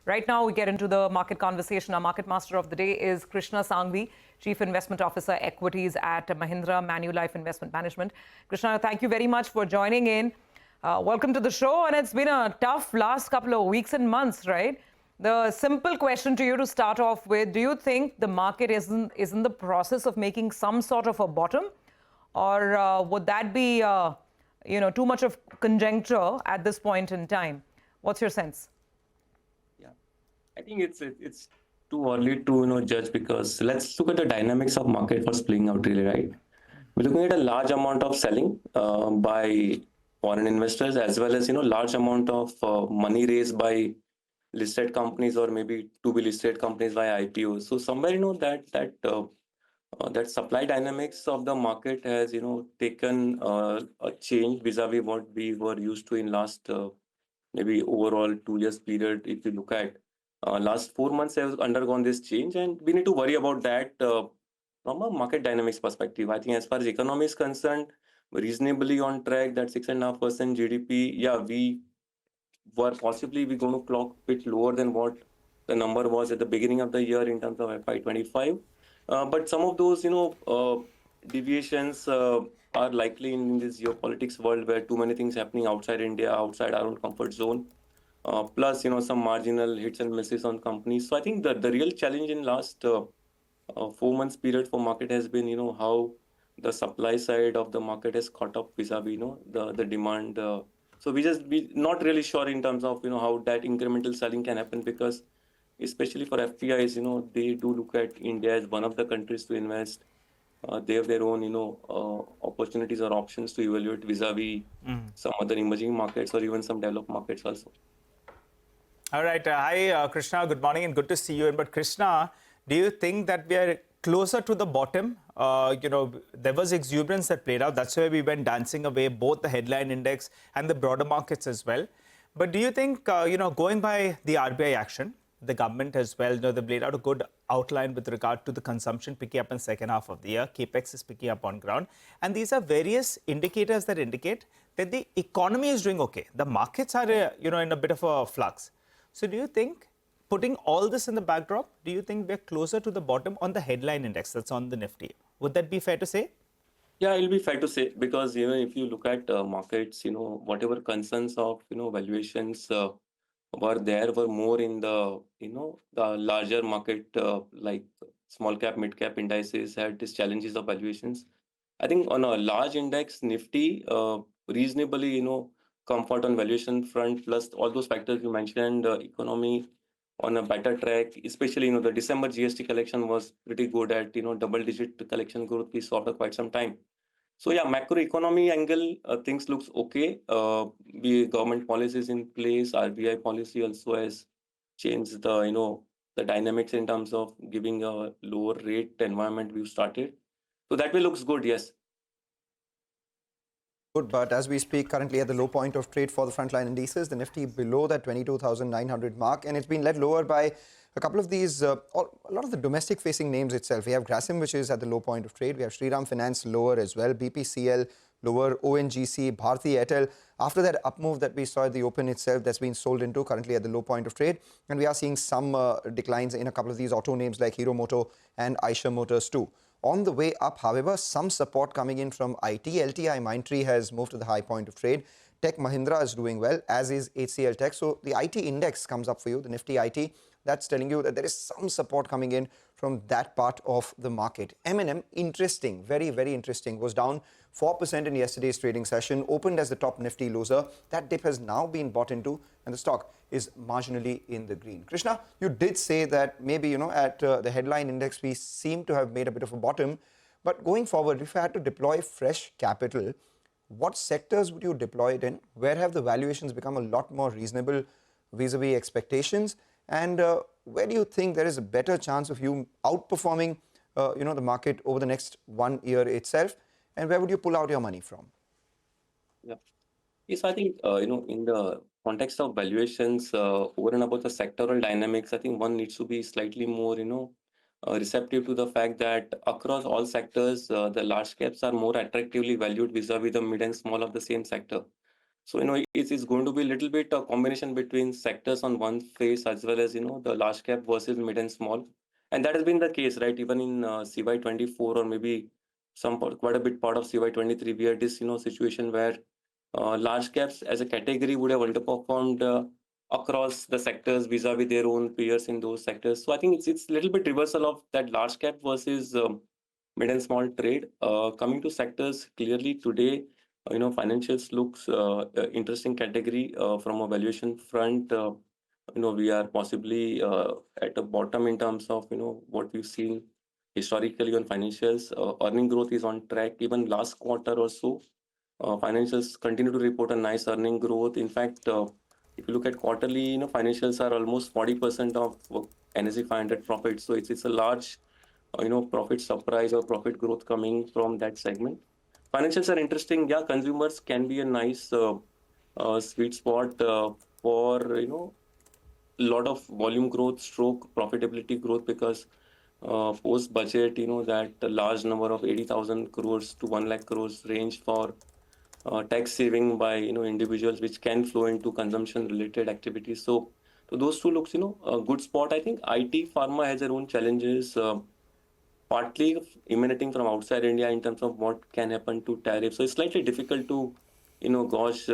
Right now, we get into the market conversation. Our market master of the day is Krishna Sanghavi, Chief Investment Officer, Equities at Mahindra Manulife Investment Management. Krishna, thank you very much for joining in. Welcome to the show. And it's been a tough last couple of weeks and months, right? The simple question to you to start off with, do you think the market is in the process of making some sort of a bottom? Or would that be, too much of conjecture at this point in time? What's your sense? Yeah, I think it's too early to judge, because let's look at the dynamics of market for playing out really, right? We're looking at a large amount of selling by foreign investors, as well as large amount of money raised by listed companies or maybe to be listed companies via IPOs. So somewhere that supply dynamics of the market has taken a change vis-a-vis what we were used to in last maybe overall 2 years period. If you look at last 4 months has undergone this change, and we need to worry about that from a market dynamics perspective. I think as far as economy is concerned, reasonably on track, that 6.5% GDP. Yeah, we we're going to clock a bit lower than what the number was at the beginning of the year in terms of FY25. But some of those, deviations are likely in this geopolitics world where too many things happening outside India, outside our own comfort zone. Plus, some marginal hits and misses on companies. So I think the real challenge in last 4 months period for market has been, how the supply side of the market has caught up vis-a-vis, the demand. So we not really sure in terms of, how that incremental selling can happen, because especially for FPIs, they do look at India as one of the countries to invest. They have their own, opportunities or options to evaluate vis-a-vis some other emerging markets or even some developed markets also. All right. Hi, Krishna. Good morning and good to see you. But Krishna, do you think that we are closer to the bottom? There was exuberance that played out. That's why we went dancing away, both the headline index and the broader markets as well. But do you think, going by the RBI action, the government as well, they've laid out a good outline with regard to the consumption picking up in the second half of the year. Capex is picking up on ground. And these are various indicators that indicate that the economy is doing okay. The markets are, in a bit of a flux. So do you think, putting all this in the backdrop, do you think we're closer to the bottom on the headline index that's on the Nifty? Would that be fair to say? Yeah, it'll be fair to say, because, if you look at markets, whatever concerns of, valuations were more in the, the larger market, like small cap, mid cap indices had these challenges of valuations. I think on a large index, Nifty, reasonably, comfort on valuation front, plus all those factors you mentioned, economy on a better track, especially, the December GST collection was pretty good at, double-digit collection growth we saw for quite some time. So yeah, macroeconomy angle, things looks okay. Government policies in place, RBI policy also has changed the dynamics in terms of giving a lower rate environment we've started. So that way looks good, yes. Good, but as we speak, currently at the low point of trade for the frontline indices, the Nifty below that 22,900 mark, and it's been led lower by a couple of these, a lot of the domestic facing names itself. We have Grasim, which is at the low point of trade. We have Shriram Finance lower as well, BPCL lower, ONGC, Bharti Airtel. After that up move that we saw at the open itself, that's been sold into currently at the low point of trade. And we are seeing some declines in a couple of these auto names like Hero Moto and Eicher Motors too. On the way up, however, some support coming in from IT. LTI Mindtree has moved to the high point of trade. Tech Mahindra is doing well, as is HCL Tech. So the IT index comes up for you, the Nifty IT. That's telling you that there is some support coming in from that part of the market. M&M, interesting, very, very interesting, was down 4% in yesterday's trading session, opened as the top Nifty loser. That dip has now been bought into, and the stock is marginally in the green. Krishna, you did say that maybe, at the headline index, we seem to have made a bit of a bottom. But going forward, if you had to deploy fresh capital, what sectors would you deploy it in? Where have the valuations become a lot more reasonable vis-a-vis expectations? And where do you think there is a better chance of you outperforming, the market over the next 1 year itself? And where would you pull out your money from? Yeah. Yes, I think, in the context of valuations, over and above the sectoral dynamics, I think one needs to be slightly more, receptive to the fact that across all sectors, the large caps are more attractively valued vis-a-vis the mid and small of the same sector. So, it's going to be a little bit a combination between sectors on one face as well as, the large cap versus mid and small. And that has been the case, right? Even in CY24 or maybe quite a bit part of CY23, we had this, situation where large caps as a category would have underperformed across the sectors vis-a-vis their own peers in those sectors. So I think it's a little bit reversal of that large cap versus mid and small trade. Coming to sectors, clearly today, financials looks interesting category from a valuation front. We are possibly at a bottom in terms of what we've seen historically on financials. Earning growth is on track. Even last quarter or so, financials continue to report a nice earning growth. In fact, if you look at quarterly, financials are almost 40% of NSE 500 profits. So it's a large, profit surprise or profit growth coming from that segment. Financials are interesting. Yeah, consumers can be a nice sweet spot for, lot of volume growth, stroke profitability growth, because post budget, that large number of 80,000 crores to 1 lakh crores range for tax saving by individuals, which can flow into consumption related activities. So those two looks a good spot. I think IT pharma has their own challenges, partly emanating from outside India in terms of what can happen to tariffs. So it's slightly difficult to gauge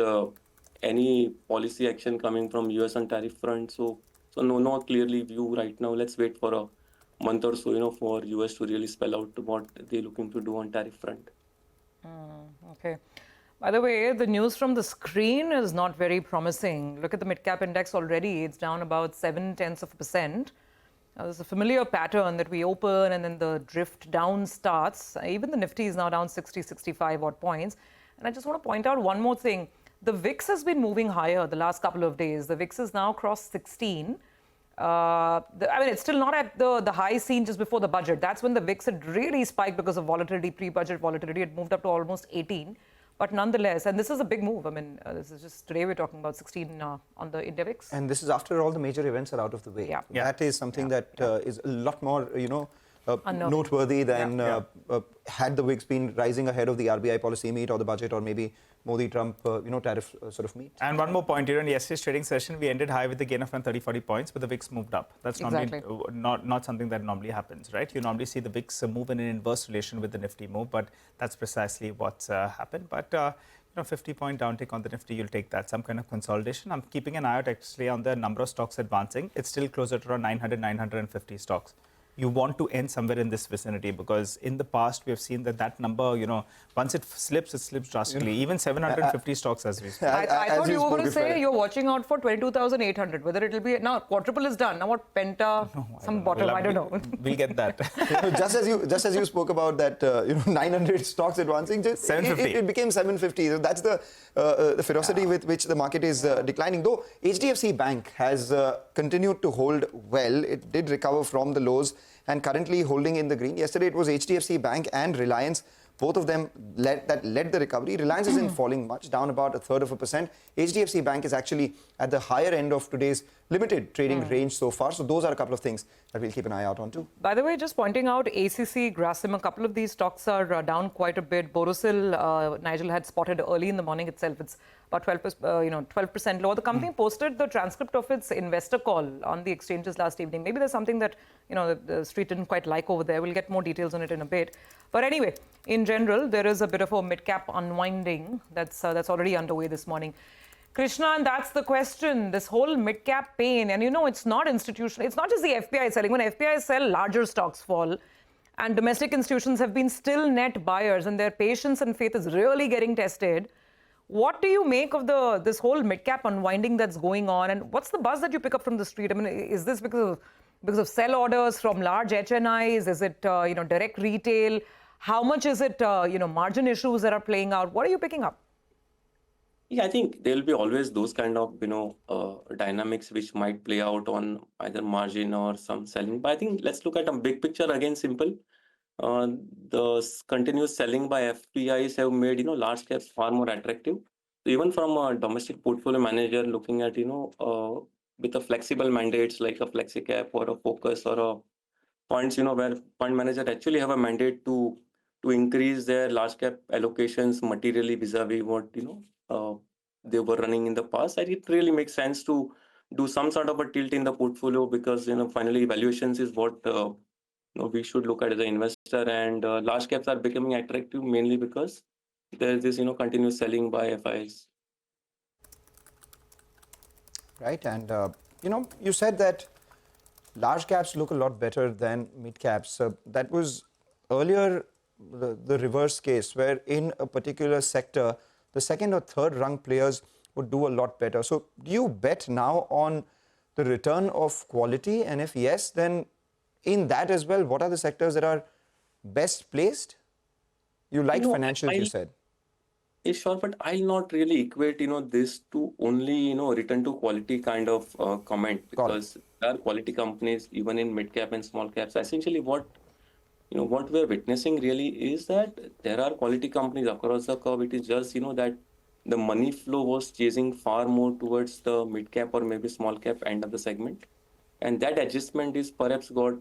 any policy action coming from US on tariff front. So no clearly view right now. Let's wait for a month or so for US to really spell out what they're looking to do on tariff front. Okay. By the way, the news from the screen is not very promising. Look at the mid-cap index already. It's down about 0.7%. Now, there's a familiar pattern that we open and then the drift down starts. Even the Nifty is now down 60, 65 odd points. And I just want to point out one more thing. The VIX has been moving higher the last couple of days. The VIX has now crossed 16. It's still not at the high seen just before the budget. That's when the VIX had really spiked because of volatility, pre-budget volatility. It moved up to almost 18. But nonetheless, and this is a big move. This is just today we're talking about 16 on the India VIX. And this is after all the major events are out of the way. Yeah. That is something that is a lot more, noteworthy than had the VIX been rising ahead of the RBI policy meet or the budget or maybe Modi-Trump, tariff sort of meet. And one more point, in yesterday's trading session, we ended high with a gain of around 30-40 points, but the VIX moved up. That's exactly. normally not something that normally happens, right? You normally see the VIX move in an inverse relation with the Nifty move, but that's precisely what's happened. But 50-point downtick on the Nifty, you'll take that. Some kind of consolidation. I'm keeping an eye out actually on the number of stocks advancing. It's still closer to around 900, 950 stocks. You want to end somewhere in this vicinity, because in the past we have seen that number, once it slips drastically. Even 750 stocks as we speak. I thought you were going to say you're watching out for 22,800, whether it'll be, now quadruple is done. Now what, penta, some bottom, I don't know. We'll get that. just as you spoke about that, 900 stocks advancing, just 750. It became 750. So that's the ferocity with which the market is declining. Though HDFC Bank has continued to hold well. It did recover from the lows and currently holding in the green. Yesterday it was HDFC Bank and Reliance, both of them led the recovery. Reliance isn't falling much, down about 1/3%. HDFC Bank is actually at the higher end of today's limited trading range so far. So those are a couple of things that we'll keep an eye out on too. By the way, just pointing out, ACC, Grasim, a couple of these stocks are down quite a bit. Borosil, Nigel had spotted early in the morning itself. It's about 12% lower. The company posted the transcript of its investor call on the exchanges last evening. Maybe there's something that the street didn't quite like over there. We'll get more details on it in a bit. But anyway, in general, there is a bit of a mid-cap unwinding that's already underway this morning. Krishna, and that's the question, this whole mid-cap pain. And it's not institutional. It's not just the FPI selling. When FPI sell, larger stocks fall. And domestic institutions have been still net buyers, and their patience and faith is really getting tested. What do you make of this whole mid-cap unwinding that's going on? And what's the buzz that you pick up from the street? Is this because of sell orders from large HNIs? Is it direct retail? How much is it margin issues that are playing out? What are you picking up? Yeah, I think there will be always those kind of dynamics which might play out on either margin or some selling. But I think let's look at a big picture again. Simple. The continuous selling by FPIs have made large caps far more attractive. So even from a domestic portfolio manager looking at with a flexible mandates like a flexi cap or a focus or a funds where fund manager actually have a mandate to increase their large cap allocations materially vis-a-vis what they were running in the past, it really makes sense to do some sort of a tilt in the portfolio, because finally valuations is what we should look at as an investor, and large caps are becoming attractive mainly because there's this continuous selling by FIs. Right, and you said that large caps look a lot better than mid caps. That was earlier the reverse case, where in a particular sector, the second or third rung players would do a lot better. So do you bet now on the return of quality? And if yes, then in that as well, what are the sectors that are best placed? You like financials, you said. Yeah, sure, but I'll not really equate, this to only, return to quality kind of comment, because there are quality companies even in mid cap and small caps. Essentially, what we're witnessing really is that there are quality companies across the curve. It is just, that the money flow was chasing far more towards the mid cap or maybe small cap end of the segment, and that adjustment is perhaps got,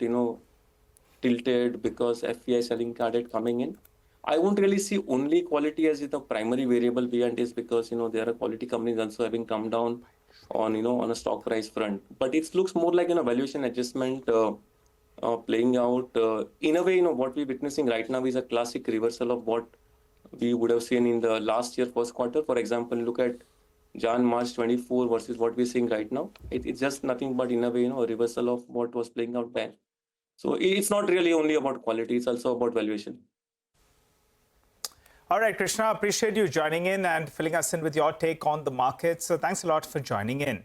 tilted because FPI selling started coming in. I won't really see only quality as the primary variable behind this, because there are quality companies also having come down on on a stock price front. But it looks more like valuation adjustment playing out in a way. What we're witnessing right now is a classic reversal of what we would have seen in the last year first quarter. For example, look at March 24 versus what we're seeing right now. It's just nothing but in a way a reversal of what was playing out there. So it's not really only about quality; it's also about valuation. All right, Krishna, appreciate you joining in and filling us in with your take on the market. So thanks a lot for joining in.